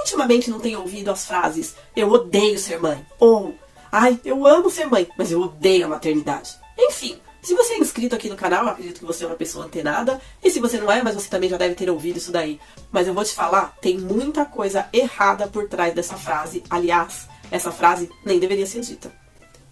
ultimamente não tem ouvido as frases "eu odeio ser mãe" ou "ai, eu amo ser mãe, mas eu odeio a maternidade"? Enfim, se você é inscrito aqui no canal, eu acredito que você é uma pessoa antenada. E se você não é, mas você também já deve ter ouvido isso daí. Mas eu vou te falar, tem muita coisa errada por trás dessa frase. Aliás, essa frase nem deveria ser dita.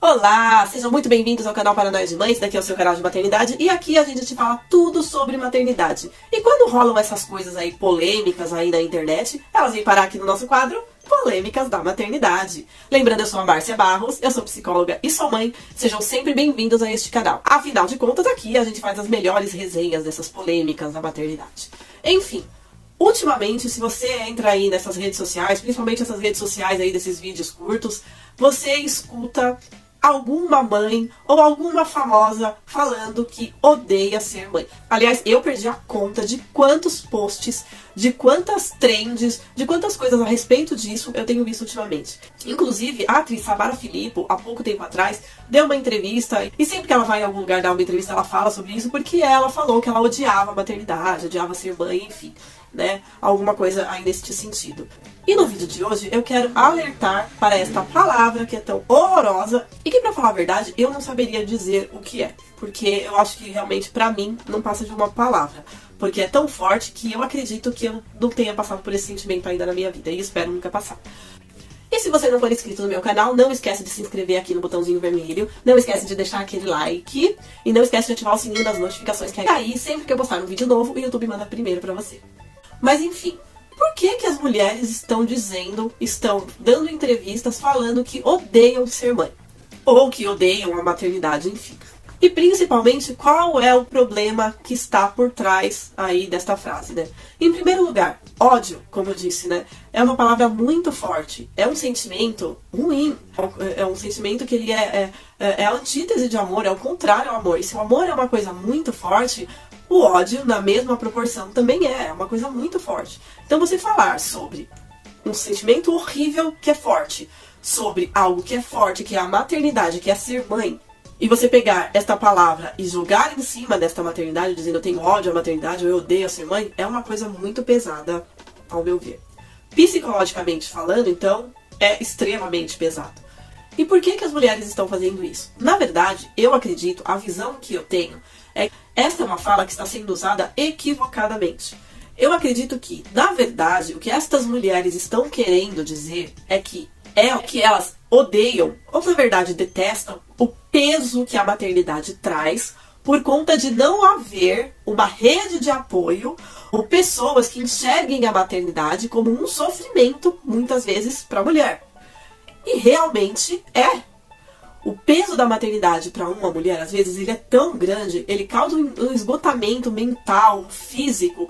Olá, sejam muito bem-vindos ao canal Paranoia de Mães, daqui é o seu canal de maternidade, e aqui a gente te fala tudo sobre maternidade. E quando rolam essas coisas aí polêmicas aí na internet, elas vêm parar aqui no nosso quadro Polêmicas da Maternidade. Lembrando, eu sou a Márcia Barros, eu sou psicóloga e sou mãe, sejam sempre bem-vindos a este canal. Afinal de contas, aqui a gente faz as melhores resenhas dessas polêmicas da maternidade. Enfim, ultimamente, se você entra aí nessas redes sociais, principalmente essas redes sociais aí desses vídeos curtos, você escuta alguma mãe ou alguma famosa falando que odeia ser mãe. Aliás, eu perdi a conta de quantos posts, de quantas trends, de quantas coisas a respeito disso eu tenho visto ultimamente. Inclusive, a atriz Samara Filippo, há pouco tempo atrás, deu uma entrevista, e sempre que ela vai em algum lugar dar uma entrevista, ela fala sobre isso, porque ela falou que ela odiava a maternidade, odiava ser mãe, enfim, né? Alguma coisa aí nesse sentido. E no vídeo de hoje eu quero alertar para esta palavra que é tão horrorosa e que, pra falar a verdade, eu não saberia dizer o que é. Porque eu acho que realmente, pra mim, não passa de uma palavra. Porque é tão forte que eu acredito que eu não tenha passado por esse sentimento ainda na minha vida. E espero nunca passar. E se você não for inscrito no meu canal, não esquece de se inscrever aqui no botãozinho vermelho. Não esquece de deixar aquele like. E não esquece de ativar o sininho das notificações, que aí sempre que eu postar um vídeo novo, o YouTube manda primeiro pra você. Mas enfim, por que as mulheres estão dando entrevistas falando que odeiam ser mãe? Ou que odeiam a maternidade, enfim. E principalmente, qual é o problema que está por trás aí desta frase, né? Em primeiro lugar, ódio, como eu disse, né? É uma palavra muito forte. É um sentimento ruim. É um sentimento que ele é a antítese de amor, é o contrário ao amor. E se o amor é uma coisa muito forte, o ódio, na mesma proporção, também é uma coisa muito forte. Então você falar sobre um sentimento horrível que é forte, sobre algo que é forte, que é a maternidade, que é ser mãe, e você pegar esta palavra e jogar em cima desta maternidade, dizendo eu tenho ódio à maternidade, ou eu odeio ser mãe, é uma coisa muito pesada, ao meu ver. Psicologicamente falando, então, é extremamente pesado. E por que as mulheres estão fazendo isso? Na verdade, eu acredito, a visão que eu tenho, é que esta é uma fala que está sendo usada equivocadamente. Eu acredito que, na verdade, o que estas mulheres estão querendo dizer é que elas odeiam, ou na verdade detestam, o peso que a maternidade traz por conta de não haver uma rede de apoio ou pessoas que enxerguem a maternidade como um sofrimento, muitas vezes, para a mulher. E realmente é. O peso da maternidade para uma mulher, às vezes, ele é tão grande, ele causa um esgotamento mental, físico,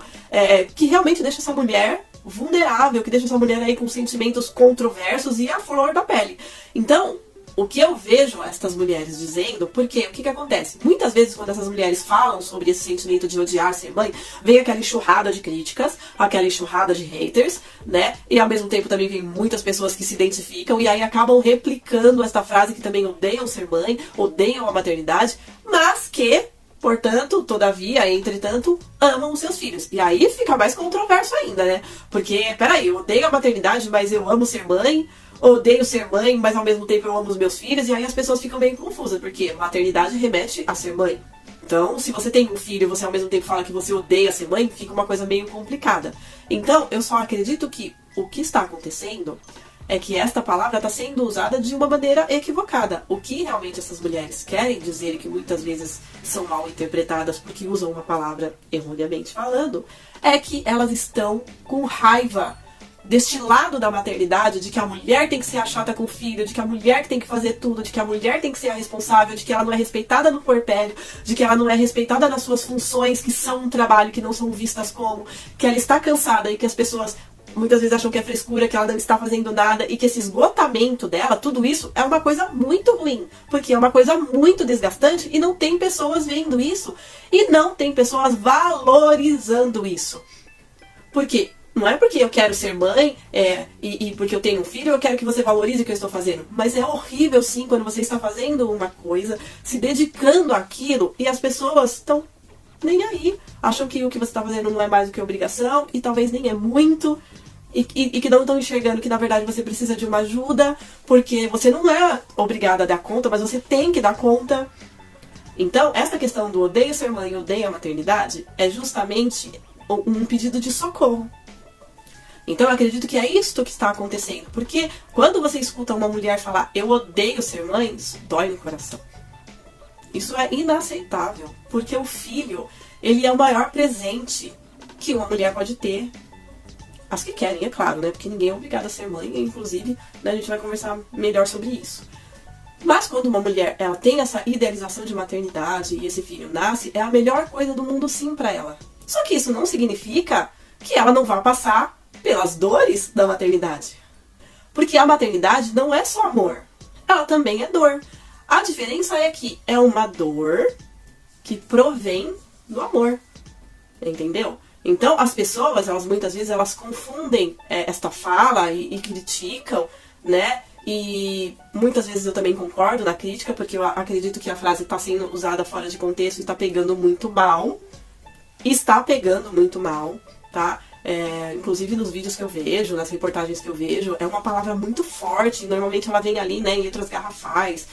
que realmente deixa essa mulher vulnerável, que deixa essa mulher aí com sentimentos controversos e a flor da pele. Então, o que eu vejo estas mulheres dizendo, porque o que acontece? Muitas vezes quando essas mulheres falam sobre esse sentimento de odiar ser mãe, vem aquela enxurrada de críticas, aquela enxurrada de haters, né? E ao mesmo tempo também vem muitas pessoas que se identificam e aí acabam replicando esta frase que também odeiam ser mãe, odeiam a maternidade, mas que, portanto, todavia, entretanto, amam os seus filhos. E aí fica mais controverso ainda, né? Porque, peraí, eu odeio a maternidade, mas eu amo ser mãe, odeio ser mãe, mas ao mesmo tempo eu amo os meus filhos, e aí as pessoas ficam meio confusas, porque maternidade remete a ser mãe. Então, se você tem um filho e você ao mesmo tempo fala que você odeia ser mãe, fica uma coisa meio complicada. Então, eu só acredito que o que está acontecendo é que esta palavra está sendo usada de uma maneira equivocada. O que realmente essas mulheres querem dizer, e que muitas vezes são mal interpretadas porque usam uma palavra erroneamente falando, é que elas estão com raiva deste lado da maternidade, de que a mulher tem que ser a chata com o filho, de que a mulher que tem que fazer tudo, de que a mulher tem que ser a responsável, de que ela não é respeitada no puerpério, de que ela não é respeitada nas suas funções, que são um trabalho, que não são vistas como, que ela está cansada e que as pessoas muitas vezes acham que é frescura, que ela não está fazendo nada, e que esse esgotamento dela, tudo isso é uma coisa muito ruim, porque é uma coisa muito desgastante e não tem pessoas vendo isso, e não tem pessoas valorizando isso. Por quê? Não é porque eu quero ser mãe e porque eu tenho um filho, eu quero que você valorize o que eu estou fazendo. Mas é horrível sim quando você está fazendo uma coisa, se dedicando àquilo, e as pessoas estão nem aí. Acham que o que você está fazendo não é mais do que obrigação, e talvez nem é muito. e que não estão enxergando que na verdade você precisa de uma ajuda, porque você não é obrigada a dar conta, mas você tem que dar conta. Então, essa questão do odeio ser mãe e odeio a maternidade é justamente um pedido de socorro. Então eu acredito que é isto que está acontecendo. Porque quando você escuta uma mulher falar eu odeio ser mãe, isso dói no coração. Isso é inaceitável. Porque o filho, ele é o maior presente que uma mulher pode ter. As que querem, é claro, né? Porque ninguém é obrigado a ser mãe. E, inclusive, né, a gente vai conversar melhor sobre isso. Mas quando uma mulher ela tem essa idealização de maternidade e esse filho nasce, é a melhor coisa do mundo sim para ela. Só que isso não significa que ela não vá passar pelas dores da maternidade. Porque a maternidade não é só amor, ela também é dor. A diferença é que é uma dor que provém do amor, entendeu? Então as pessoas, elas muitas vezes elas confundem esta fala e criticam, né? E muitas vezes eu também concordo na crítica, porque eu acredito que a frase está sendo usada fora de contexto e está pegando muito mal. Está pegando muito mal, tá? Inclusive nos vídeos que eu vejo, nas reportagens que eu vejo, é uma palavra muito forte. Normalmente ela vem ali, né, em letras garrafais,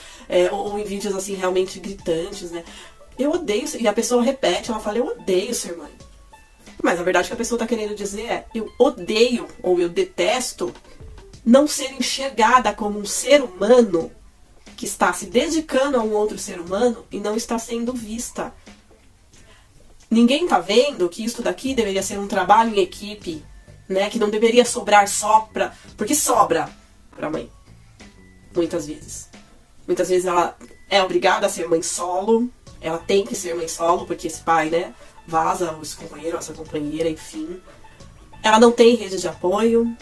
ou em vídeos assim realmente gritantes, né? Eu odeio, e a pessoa repete, ela fala, eu odeio ser mãe. Mas a verdade que a pessoa está querendo dizer é, eu odeio, ou eu detesto, não ser enxergada como um ser humano que está se dedicando a um outro ser humano e não está sendo vista. Ninguém tá vendo que isso daqui deveria ser um trabalho em equipe, né? Que não deveria sobrar só pra... Porque sobra pra mãe. Muitas vezes. Muitas vezes ela é obrigada a ser mãe solo. Ela tem que ser mãe solo, porque esse pai, né? Vaza esse companheiro, essa companheira, enfim. Ela não tem rede de apoio.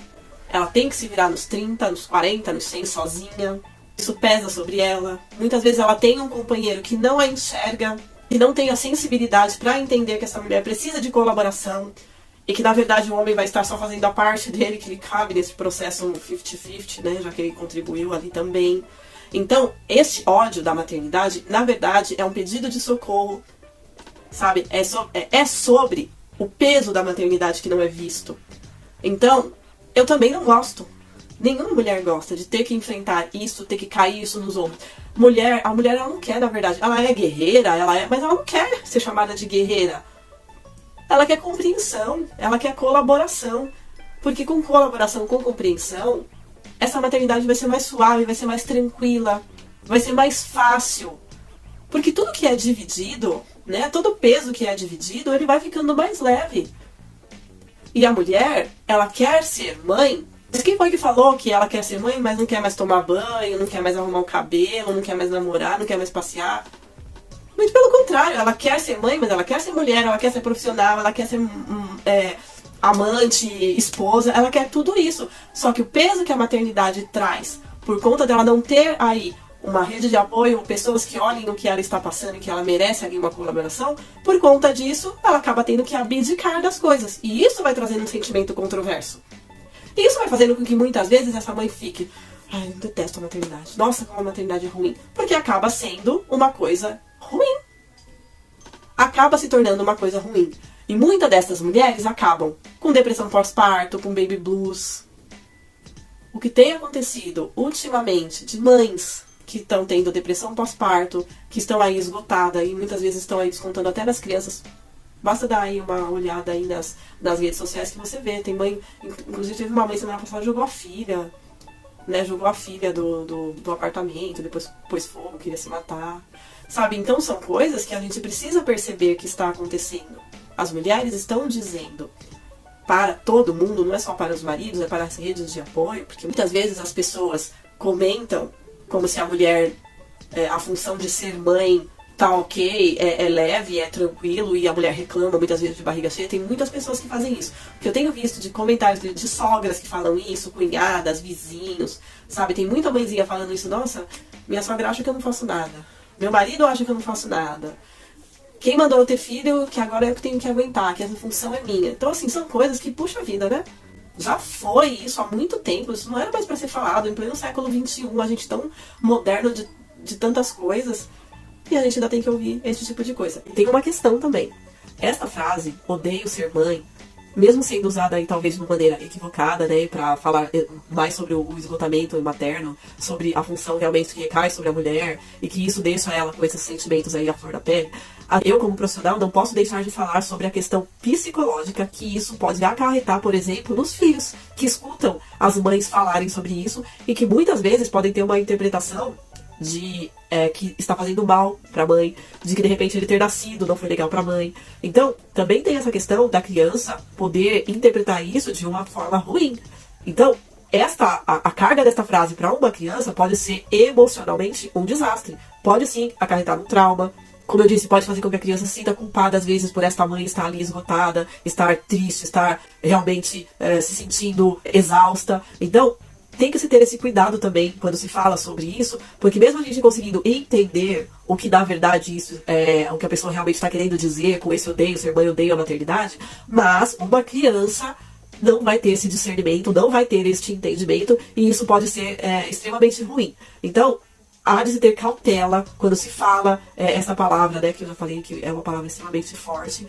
Ela tem que se virar nos 30, nos 40, nos 100 sozinha. Isso pesa sobre ela. Muitas vezes ela tem um companheiro que não a enxerga, que não tem a sensibilidade para entender que essa mulher precisa de colaboração e que na verdade o homem vai estar só fazendo a parte dele que lhe cabe nesse processo 50-50, né, já que ele contribuiu ali também. Então, este ódio da maternidade, na verdade, é um pedido de socorro, sabe? É sobre o peso da maternidade que não é visto. Então, eu também não gosto. Nenhuma mulher gosta de ter que enfrentar isso, ter que cair isso nos ombros. A mulher ela não quer, na verdade. Ela é guerreira, mas ela não quer ser chamada de guerreira. Ela quer compreensão, ela quer colaboração. Porque com colaboração, com compreensão, essa maternidade vai ser mais suave, vai ser mais tranquila, vai ser mais fácil. Porque tudo que é dividido, né, todo peso que é dividido, ele vai ficando mais leve. E a mulher, ela quer ser mãe. Mas quem foi que falou que ela quer ser mãe, mas não quer mais tomar banho, não quer mais arrumar o cabelo, não quer mais namorar, não quer mais passear? Muito pelo contrário, ela quer ser mãe, mas ela quer ser mulher, ela quer ser profissional, ela quer ser amante, esposa, ela quer tudo isso. Só que o peso que a maternidade traz, por conta dela não ter aí uma rede de apoio, pessoas que olhem no que ela está passando e que ela merece ali uma colaboração, por conta disso, ela acaba tendo que abdicar das coisas. E isso vai trazendo um sentimento controverso. E isso vai fazendo com que muitas vezes essa mãe fique, ai, eu detesto a maternidade. Nossa, como a maternidade é ruim. Porque acaba sendo uma coisa ruim. Acaba se tornando uma coisa ruim. E muitas dessas mulheres acabam com depressão pós-parto, com baby blues. O que tem acontecido ultimamente de mães que estão tendo depressão pós-parto, que estão aí esgotadas e muitas vezes estão aí descontando até nas crianças. Basta dar aí uma olhada aí nas redes sociais que você vê. Tem mãe, inclusive teve uma mãe semana passada, jogou a filha, né? Jogou a filha do apartamento, depois pôs fogo, queria se matar. Sabe? Então são coisas que a gente precisa perceber que está acontecendo. As mulheres estão dizendo para todo mundo, não é só para os maridos, é para as redes de apoio, porque muitas vezes as pessoas comentam como se a mulher, a função de ser mãe tá ok, é leve, é tranquilo, e a mulher reclama muitas vezes de barriga cheia. Tem muitas pessoas que fazem isso. O que eu tenho visto de comentários de sogras que falam isso, cunhadas, vizinhos, sabe? Tem muita mãezinha falando isso. Nossa, minha sogra acha que eu não faço nada. Meu marido acha que eu não faço nada. Quem mandou eu ter filho, que agora eu tenho que aguentar, que essa função é minha. Então, assim, são coisas que, puxa vida, né? Já foi isso há muito tempo. Isso não era mais pra ser falado. Em pleno século XXI, a gente tão moderno de tantas coisas. E a gente ainda tem que ouvir esse tipo de coisa. E tem uma questão também. Essa frase, odeio ser mãe, mesmo sendo usada aí talvez de uma maneira equivocada, né, para falar mais sobre o esgotamento materno, sobre a função realmente que recai sobre a mulher e que isso deixa ela com esses sentimentos aí à flor da pele, eu como profissional não posso deixar de falar sobre a questão psicológica que isso pode acarretar, por exemplo, nos filhos que escutam as mães falarem sobre isso e que muitas vezes podem ter uma interpretação de que está fazendo mal para a mãe, de que de repente ele ter nascido não foi legal para a mãe. Então, também tem essa questão da criança poder interpretar isso de uma forma ruim. Então, a carga desta frase para uma criança pode ser emocionalmente um desastre. Pode sim acarretar um trauma. Como eu disse, pode fazer com que a criança se sinta culpada às vezes por esta mãe estar ali esgotada, estar triste, estar realmente se sentindo exausta. Então, tem que se ter esse cuidado também quando se fala sobre isso, porque mesmo a gente conseguindo entender o que na verdade isso o que a pessoa realmente está querendo dizer com esse odeio, ser mãe odeia a maternidade, mas uma criança não vai ter esse discernimento, não vai ter este entendimento, e isso pode ser extremamente ruim. Então, há de se ter cautela quando se fala essa palavra, né, que eu já falei que é uma palavra extremamente forte.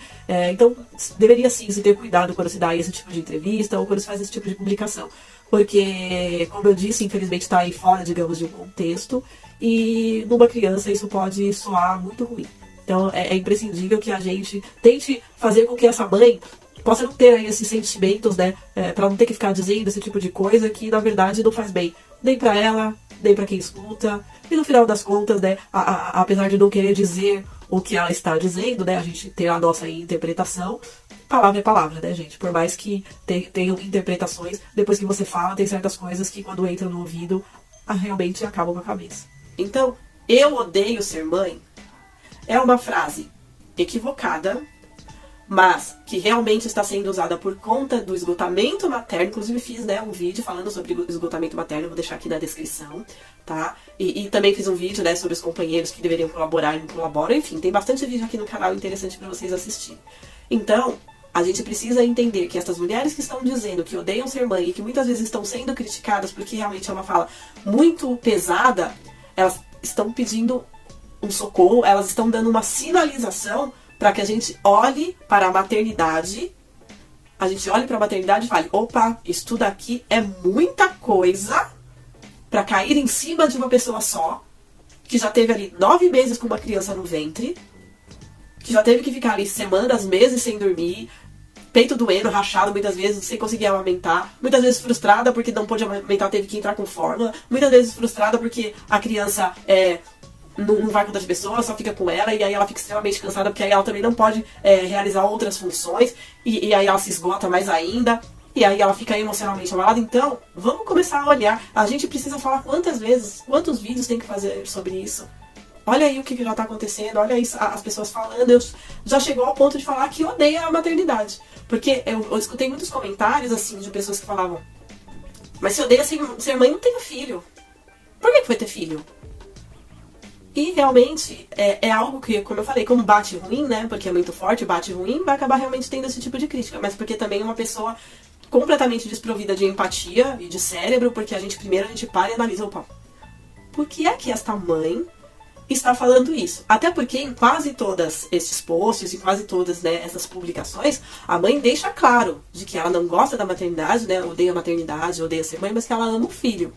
Então, deveria sim se ter cuidado quando se dá esse tipo de entrevista ou quando se faz esse tipo de publicação. Porque, como eu disse, infelizmente está aí fora, digamos, de um contexto, e numa criança isso pode soar muito ruim. Então, é imprescindível que a gente tente fazer com que essa mãe possa não ter aí esses sentimentos, né, para não ter que ficar dizendo esse tipo de coisa que, na verdade, não faz bem nem para ela, nem para quem escuta. E no final das contas, né, apesar de não querer dizer o que ela está dizendo, né, a gente ter a nossa interpretação. Palavra é palavra, né, gente? Por mais que tenham interpretações, depois que você fala, tem certas coisas que quando entram no ouvido, realmente acabam com a cabeça. Então, eu odeio ser mãe é uma frase equivocada, mas que realmente está sendo usada por conta do esgotamento materno. Inclusive fiz, né, um vídeo falando sobre o esgotamento materno, vou deixar aqui na descrição, tá? E também fiz um vídeo, né, sobre os companheiros que deveriam colaborar e não colaboram. Enfim, tem bastante vídeo aqui no canal interessante para vocês assistirem. Então, a gente precisa entender que essas mulheres que estão dizendo que odeiam ser mãe e que muitas vezes estão sendo criticadas porque realmente é uma fala muito pesada, elas estão pedindo um socorro, elas estão dando uma sinalização para que a gente olhe para a maternidade, e fale, opa, isso tudo aqui é muita coisa para cair em cima de uma pessoa só, que já teve ali 9 meses com uma criança no ventre, que já teve que ficar ali semanas, meses sem dormir, peito doendo, rachado muitas vezes, sem conseguir amamentar, muitas vezes frustrada porque não pôde amamentar, teve que entrar com fórmula, muitas vezes frustrada porque a criança não vai com outras pessoas, só fica com ela, e aí ela fica extremamente cansada porque aí ela também não pode realizar outras funções, e aí ela se esgota mais ainda, e aí ela fica emocionalmente abalada. Então, vamos começar a olhar. A gente precisa falar quantas vezes, quantos vídeos tem que fazer sobre isso. Olha aí o que já está acontecendo, olha isso, as pessoas falando. Já chegou ao ponto de falar que odeia a maternidade. Porque eu escutei muitos comentários, assim, de pessoas que falavam: mas se odeia ser mãe, não tenha filho. Por que foi ter filho? E realmente é algo que, como eu falei, como bate ruim, né? Porque é muito forte, bate ruim, vai acabar realmente tendo esse tipo de crítica. Mas porque também é uma pessoa completamente desprovida de empatia e de cérebro, porque primeiro a gente para e analisa, opa, por que é que esta mãe está falando isso? Até porque em quase todos esses posts, em quase todas, né, essas publicações, a mãe deixa claro de que ela não gosta da maternidade, né, odeia a maternidade, odeia ser mãe, mas que ela ama o filho,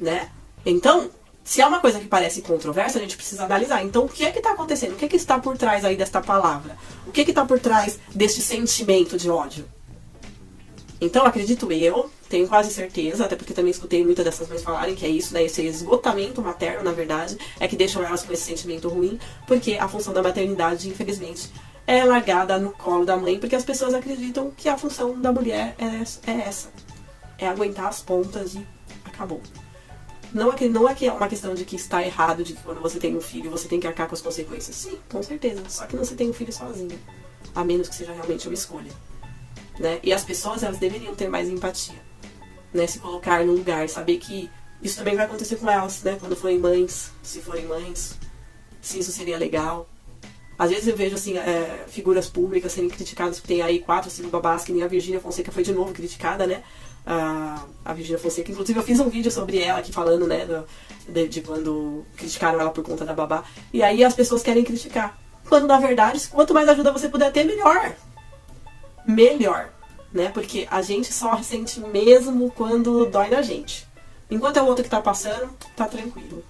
né? Então, se é uma coisa que parece controversa, a gente precisa analisar. Então, o que é que está acontecendo? O que é que está por trás aí desta palavra? O que é que está por trás deste sentimento de ódio? Então, acredito eu, tenho quase certeza, até porque também escutei muitas dessas mães falarem que é isso, né? Esse esgotamento materno, na verdade, é que deixam elas com esse sentimento ruim, porque a função da maternidade, infelizmente, é largada no colo da mãe, porque as pessoas acreditam que a função da mulher é essa. É aguentar as pontas e acabou. Não é que é uma questão de que está errado, de que quando você tem um filho, você tem que arcar com as consequências. Sim, com certeza. Só que você tem um filho sozinho. A menos que seja realmente uma escolha. Né? E as pessoas, elas deveriam ter mais empatia, né? Se colocar no lugar, saber que isso também vai acontecer com elas, né? Quando forem mães, se forem mães, se isso seria legal. Às vezes eu vejo assim, figuras públicas serem criticadas, que tem aí 4 ou 5 babás, que nem a Virgínia Fonseca foi de novo criticada, né? A Virgínia Fonseca, inclusive eu fiz um vídeo sobre ela aqui falando, né, de quando criticaram ela por conta da babá. E aí as pessoas querem criticar, quando na verdade, quanto mais ajuda você puder ter, melhor. né? Porque a gente só sente mesmo quando dói na gente. Enquanto é o outro que tá passando, tá tranquilo.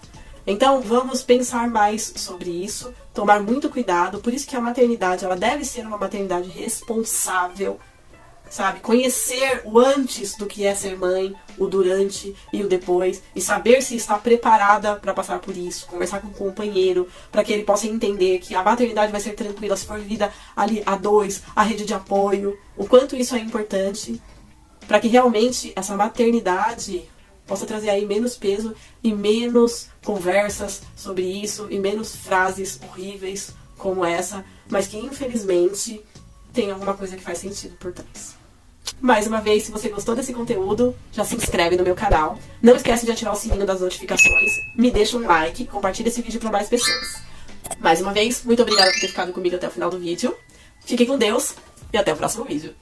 Então, vamos pensar mais sobre isso, tomar muito cuidado. Por isso que a maternidade, ela deve ser uma maternidade responsável, sabe? Conhecer o antes do que é ser mãe, o durante e o depois, e saber se está preparada para passar por isso, conversar com o companheiro, para que ele possa entender que a maternidade vai ser tranquila se for vivida ali a dois, a rede de apoio, o quanto isso é importante, para que realmente essa maternidade possa trazer aí menos peso e menos conversas sobre isso, e menos frases horríveis como essa, mas que infelizmente tem alguma coisa que faz sentido por trás. Mais uma vez, se você gostou desse conteúdo, já se inscreve no meu canal. Não esquece de ativar o sininho das notificações. Me deixa um like, compartilha esse vídeo para mais pessoas. Mais uma vez, muito obrigada por ter ficado comigo até o final do vídeo. Fiquem com Deus e até o próximo vídeo.